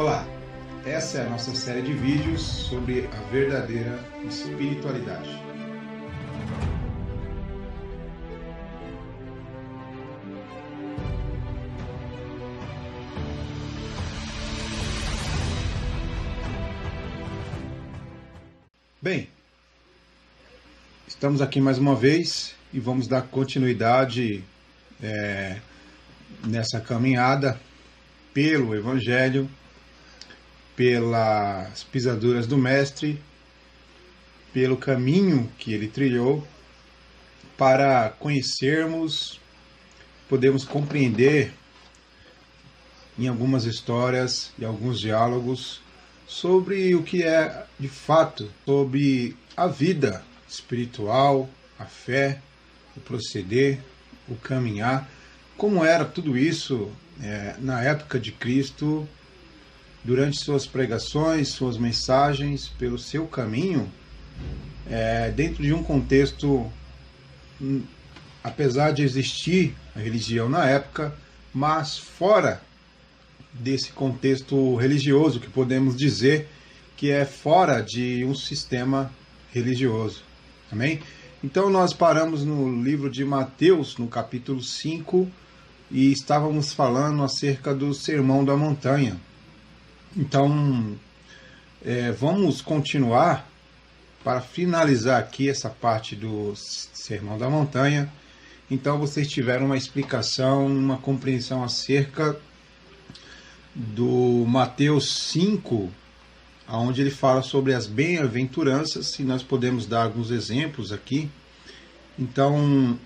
Olá, essa é a nossa série de vídeos sobre a verdadeira espiritualidade. Bem, estamos aqui mais uma vez e vamos dar continuidade nessa caminhada pelo Evangelho, pelas pisaduras do Mestre, pelo caminho que ele trilhou, para conhecermos, podermos compreender em algumas histórias e alguns diálogos sobre o que é de fato, sobre a vida espiritual, a fé, o proceder, o caminhar, como era tudo isso na época de Cristo, durante suas pregações, suas mensagens, pelo seu caminho, dentro de um contexto, apesar de existir a religião na época, mas fora desse contexto religioso, que podemos dizer que é fora de um sistema religioso. Amém? Então nós paramos no livro de Mateus, no capítulo 5, e estávamos falando acerca do Sermão da Montanha. Então, vamos continuar para finalizar aqui essa parte do Sermão da Montanha. Então vocês tiveram uma explicação, uma compreensão acerca do Mateus 5, onde ele fala sobre as bem-aventuranças, e nós podemos dar alguns exemplos aqui. Então,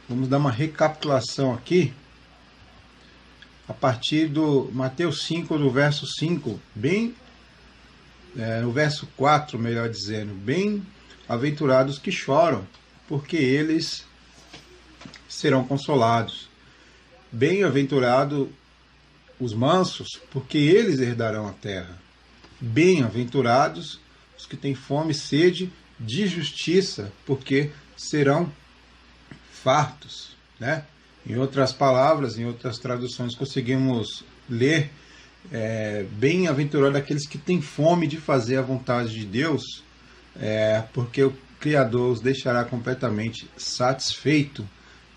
vamos dar uma recapitulação aqui, a partir do Mateus 5, do verso 5, no verso 4, melhor dizendo, bem-aventurados que choram, porque eles serão consolados. Bem-aventurados os mansos, porque eles herdarão a terra. Bem-aventurados os que têm fome e sede de justiça, porque serão fartos, né? Em outras palavras, em outras traduções, conseguimos ler bem-aventurado aqueles que têm fome de fazer a vontade de Deus, porque o Criador os deixará completamente satisfeito.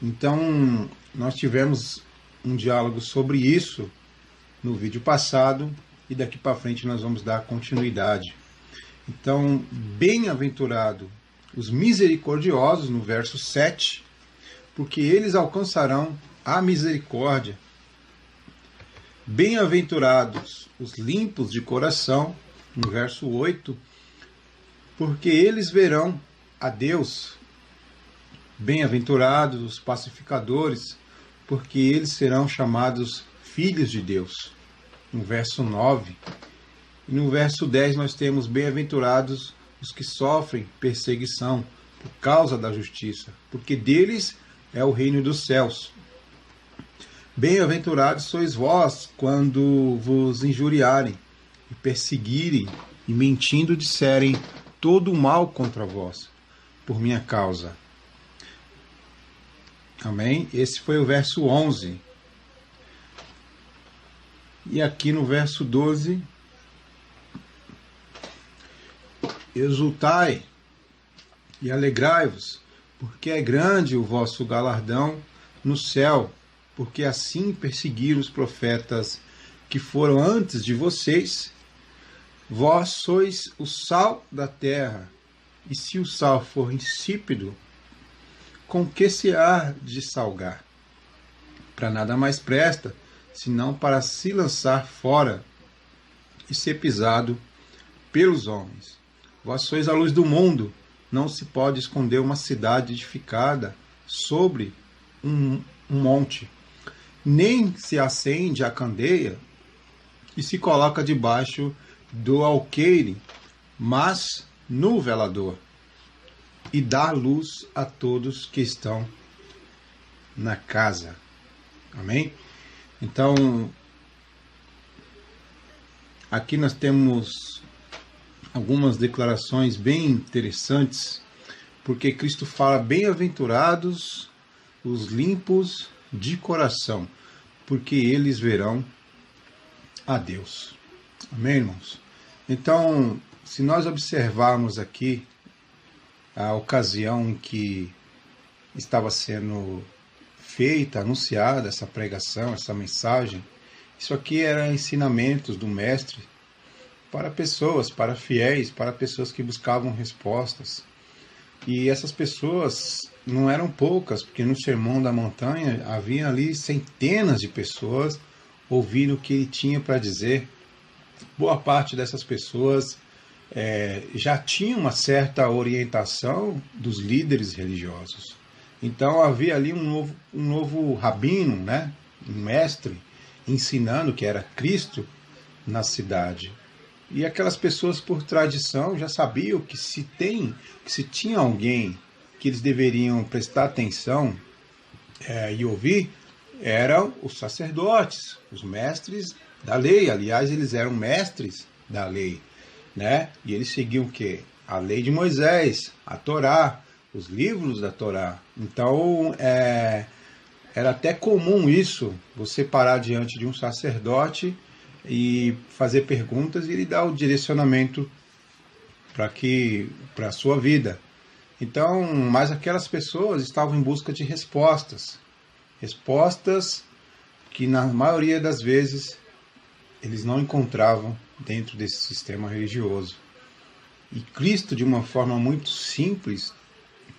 Então, nós tivemos um diálogo sobre isso no vídeo passado, e daqui para frente nós vamos dar continuidade. Então, bem-aventurado os misericordiosos, no verso 7, porque eles alcançarão a misericórdia. Bem-aventurados os limpos de coração, no verso 8, porque eles verão a Deus. Bem-aventurados os pacificadores, porque eles serão chamados filhos de Deus, no verso 9. E no verso 10 nós temos bem-aventurados os que sofrem perseguição por causa da justiça, porque deles é o reino dos céus. Bem-aventurados sois vós quando vos injuriarem e perseguirem e mentindo disserem todo o mal contra vós, por minha causa. Amém? Esse foi o verso 11. E aqui no verso 12, exultai e alegrai-vos, porque é grande o vosso galardão no céu, porque assim perseguiram os profetas que foram antes de vocês. Vós sois o sal da terra, e se o sal for insípido, com que se há de salgar? Para nada mais presta, senão para se lançar fora e ser pisado pelos homens. Vós sois a luz do mundo. Não se pode esconder uma cidade edificada sobre um monte. Nem se acende a candeia e se coloca debaixo do alqueire, mas no velador, e dá luz a todos que estão na casa. Amém? Então, aqui nós temos algumas declarações bem interessantes, porque Cristo fala: bem-aventurados os limpos de coração, porque eles verão a Deus. Amém, irmãos? Então, se nós observarmos aqui a ocasião em que estava sendo feita, anunciada essa pregação, essa mensagem, isso aqui era ensinamentos do Mestre para pessoas, para fiéis, para pessoas que buscavam respostas. E essas pessoas não eram poucas, porque no Sermão da Montanha havia ali centenas de pessoas ouvindo o que ele tinha para dizer. Boa parte dessas pessoas já tinha uma certa orientação dos líderes religiosos. Então havia ali um novo rabino, né? Um mestre, ensinando que era Cristo na cidade. E aquelas pessoas, por tradição, já sabiam que se tinha alguém que eles deveriam prestar atenção e ouvir, eram os sacerdotes, os mestres da lei. Aliás, eles eram mestres da lei, né? E eles seguiam o quê? A lei de Moisés, a Torá, os livros da Torá. Então, era até comum isso, você parar diante de um sacerdote e fazer perguntas e ele dar o direcionamento para a sua vida. Então, mas aquelas pessoas estavam em busca de respostas. Respostas que, na maioria das vezes, eles não encontravam dentro desse sistema religioso. E Cristo, de uma forma muito simples,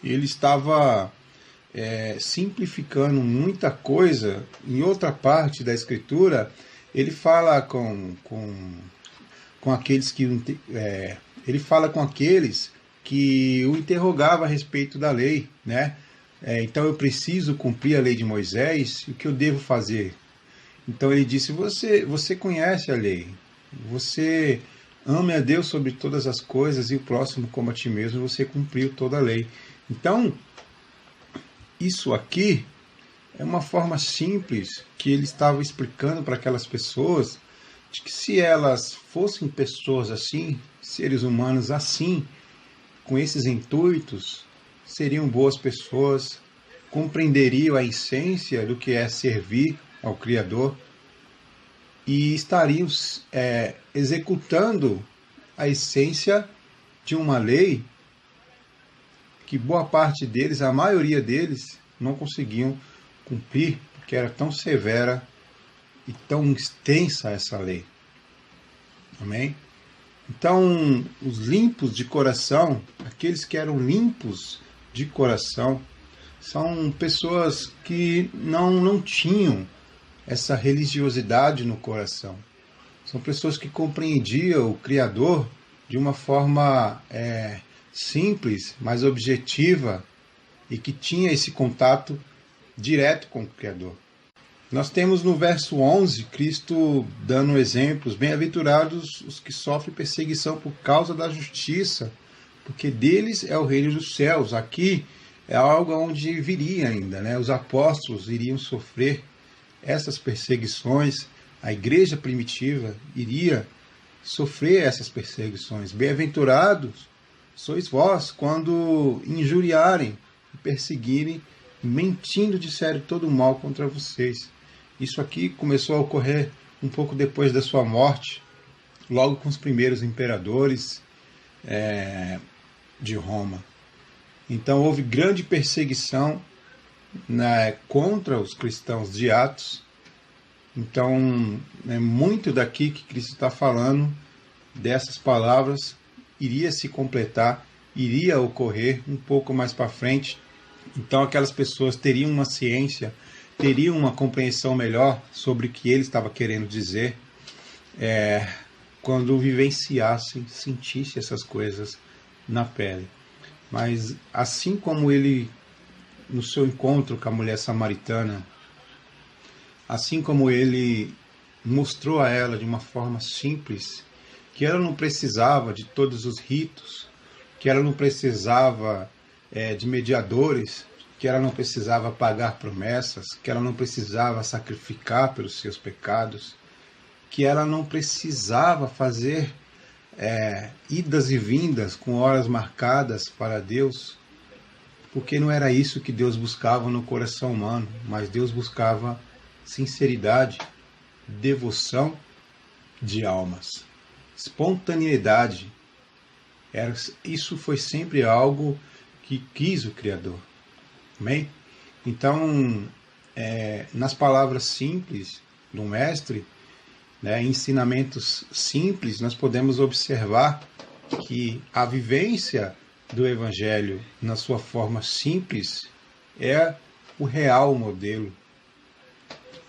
ele estava simplificando muita coisa. Em outra parte da Escritura, ele fala com aqueles que ele fala com aqueles que o interrogavam a respeito da lei, né? Então eu preciso cumprir a lei de Moisés, o que eu devo fazer? Então ele disse, você conhece a lei, você ame a Deus sobre todas as coisas e o próximo como a ti mesmo, você cumpriu toda a lei. Então, isso aqui é uma forma simples que ele estava explicando para aquelas pessoas, de que se elas fossem pessoas assim, seres humanos assim, com esses intuitos, seriam boas pessoas, compreenderiam a essência do que é servir ao Criador e estariam executando a essência de uma lei que boa parte deles, a maioria deles, não conseguiam cumprir, porque era tão severa e tão extensa essa lei. Amém? Então, os limpos de coração, aqueles que eram limpos de coração, são pessoas que não tinham essa religiosidade no coração. São pessoas que compreendiam o Criador de uma forma simples, mas objetiva, e que tinha esse contato direto com o Criador. Nós temos no verso 11, Cristo dando exemplos, bem-aventurados os que sofrem perseguição por causa da justiça, porque deles é o reino dos céus. Aqui é algo onde viria ainda, né? Os apóstolos iriam sofrer essas perseguições, a igreja primitiva iria sofrer essas perseguições. Bem-aventurados sois vós quando injuriarem e perseguirem, mentindo disserem todo o mal contra vocês. Isso aqui começou a ocorrer um pouco depois da sua morte, logo com os primeiros imperadores de Roma. Então houve grande perseguição contra os cristãos de Atos. Então, muito daqui que Cristo está falando, dessas palavras, iria se completar, iria ocorrer um pouco mais para frente. Então aquelas pessoas teriam uma ciência, teriam uma compreensão melhor sobre o que ele estava querendo dizer, quando vivenciassem, sentissem essas coisas na pele. Mas assim como ele, no seu encontro com a mulher samaritana, assim como ele mostrou a ela de uma forma simples, que ela não precisava de todos os ritos, que ela não precisava de mediadores, que ela não precisava pagar promessas, que ela não precisava sacrificar pelos seus pecados, que ela não precisava fazer idas e vindas com horas marcadas para Deus, porque não era isso que Deus buscava no coração humano, mas Deus buscava sinceridade, devoção de almas. Espontaneidade. Isso foi sempre algo que quis o Criador. Amém? Então, nas palavras simples do Mestre, né, ensinamentos simples, nós podemos observar que a vivência do Evangelho na sua forma simples é o real modelo.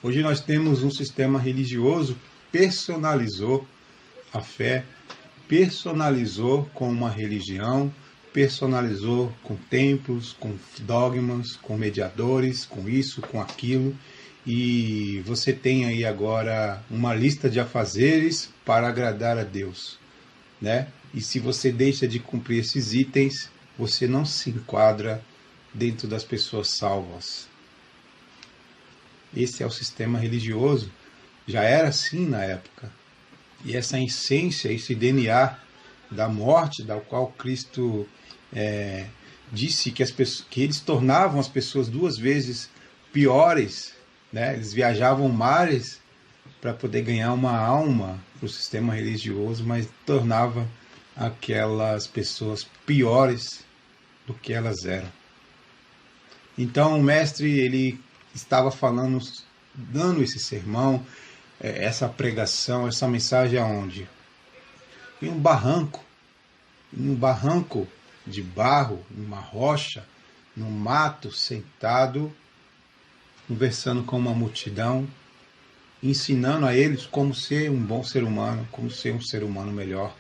Hoje nós temos um sistema religioso que personalizou a fé, personalizou com uma religião, personalizou com templos, com dogmas, com mediadores, com isso, com aquilo. E você tem aí agora uma lista de afazeres para agradar a Deus, né? E se você deixa de cumprir esses itens, você não se enquadra dentro das pessoas salvas. Esse é o sistema religioso. Já era assim na época. E essa essência, esse DNA da morte, da qual Cristo disse que eles tornavam as pessoas 2 vezes piores, né? Eles viajavam mares para poder ganhar uma alma para o sistema religioso, mas tornava aquelas pessoas piores do que elas eram. Então o mestre, ele estava falando, dando esse sermão, essa pregação, essa mensagem aonde? Em um barranco de barro, numa rocha, no mato, sentado, conversando com uma multidão, ensinando a eles como ser um bom ser humano, como ser um ser humano melhor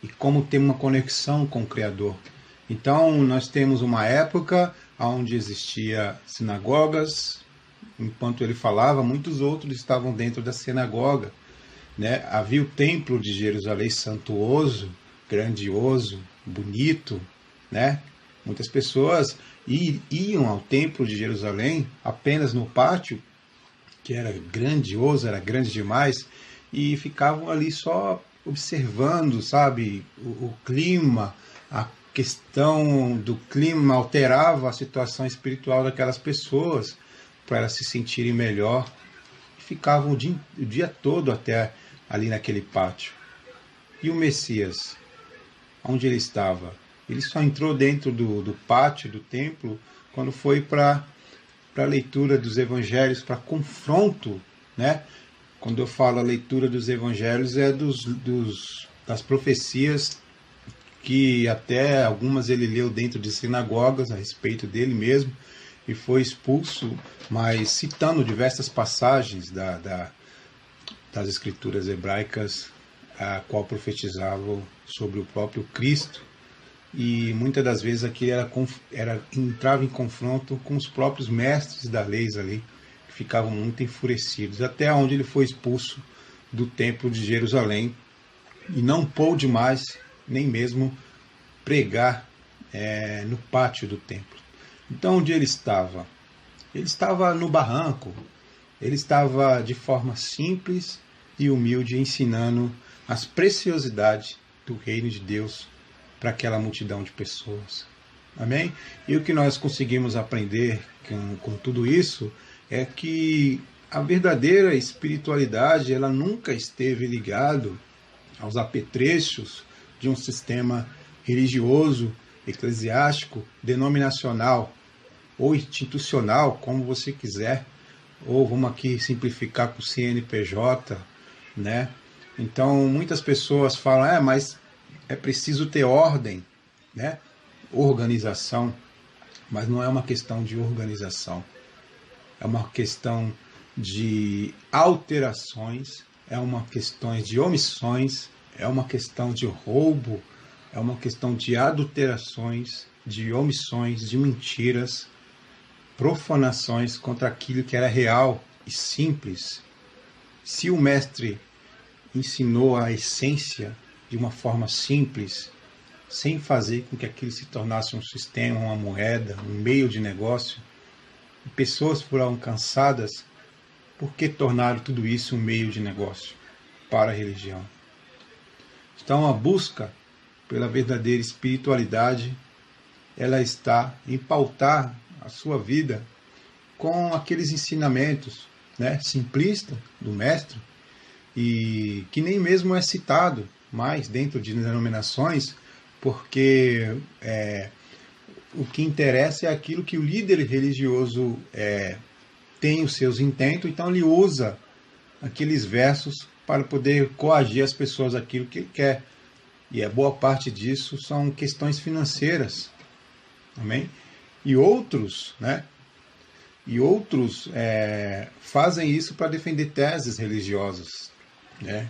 e como ter uma conexão com o Criador. Então nós temos uma época onde existia sinagogas. Enquanto ele falava, muitos outros estavam dentro da sinagoga, né? Havia o templo de Jerusalém santuoso, grandioso, bonito, né? Muitas pessoas iam ao templo de Jerusalém apenas no pátio, que era grandioso, era grande demais, e ficavam ali só observando, sabe, o clima. A questão do clima alterava a situação espiritual daquelas pessoas, para elas se sentirem melhor. E ficavam o dia todo até ali naquele pátio. E o Messias, onde ele estava? Ele só entrou dentro do pátio do templo quando foi para a leitura dos evangelhos, para confronto, né? Quando eu falo a leitura dos evangelhos, é das profecias que até algumas ele leu dentro de sinagogas a respeito dele mesmo, e foi expulso, mas citando diversas passagens das escrituras hebraicas, a qual profetizavam sobre o próprio Cristo, e muitas das vezes aqui entrava em confronto com os próprios mestres da lei ali, que ficavam muito enfurecidos, até onde ele foi expulso do templo de Jerusalém, e não pôde mais nem mesmo pregar no pátio do templo. Então, onde ele estava? Ele estava no barranco, ele estava de forma simples e humilde, ensinando as preciosidades do reino de Deus para aquela multidão de pessoas. Amém? E o que nós conseguimos aprender com tudo isso é que a verdadeira espiritualidade, ela nunca esteve ligada aos apetrechos de um sistema religioso, eclesiástico, denominacional ou institucional, como você quiser, ou vamos aqui simplificar com o CNPJ, né? Então, muitas pessoas falam, mas é preciso ter ordem, né? Organização, mas não é uma questão de organização, é uma questão de alterações, é uma questão de omissões, é uma questão de roubo, é uma questão de adulterações, de omissões, de mentiras, profanações contra aquilo que era real e simples. Se o mestre ensinou a essência de uma forma simples, sem fazer com que aquilo se tornasse um sistema, uma moeda, um meio de negócio, e pessoas foram cansadas, por que tornaram tudo isso um meio de negócio para a religião? Então a busca pela verdadeira espiritualidade, ela está em pautar a sua vida com aqueles ensinamentos, né, simplistas do mestre, e que nem mesmo é citado mais dentro de denominações, porque o que interessa é aquilo que o líder religioso tem os seus intentos, então ele usa aqueles versos para poder coagir as pessoas aquilo que ele quer. E a boa parte disso são questões financeiras. Amém? E outros, fazem isso para defender teses religiosas,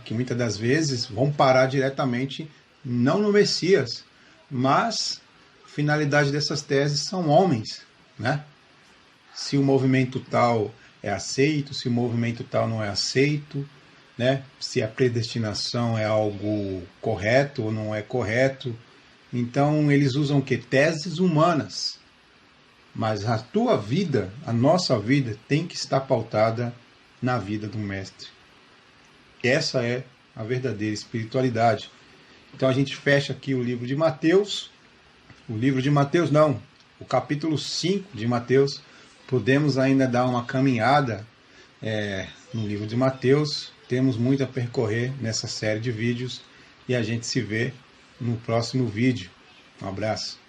que muitas das vezes vão parar diretamente, não no Messias, mas a finalidade dessas teses são homens. Se o movimento tal é aceito, se o movimento tal não é aceito, se a predestinação é algo correto ou não é correto. Então eles usam o quê? Teses humanas. Mas a tua vida, a nossa vida, tem que estar pautada na vida do Mestre. Essa é a verdadeira espiritualidade. Então a gente fecha aqui o livro de Mateus. O capítulo 5 de Mateus. Podemos ainda dar uma caminhada no livro de Mateus. Temos muito a percorrer nessa série de vídeos. E a gente se vê no próximo vídeo. Um abraço.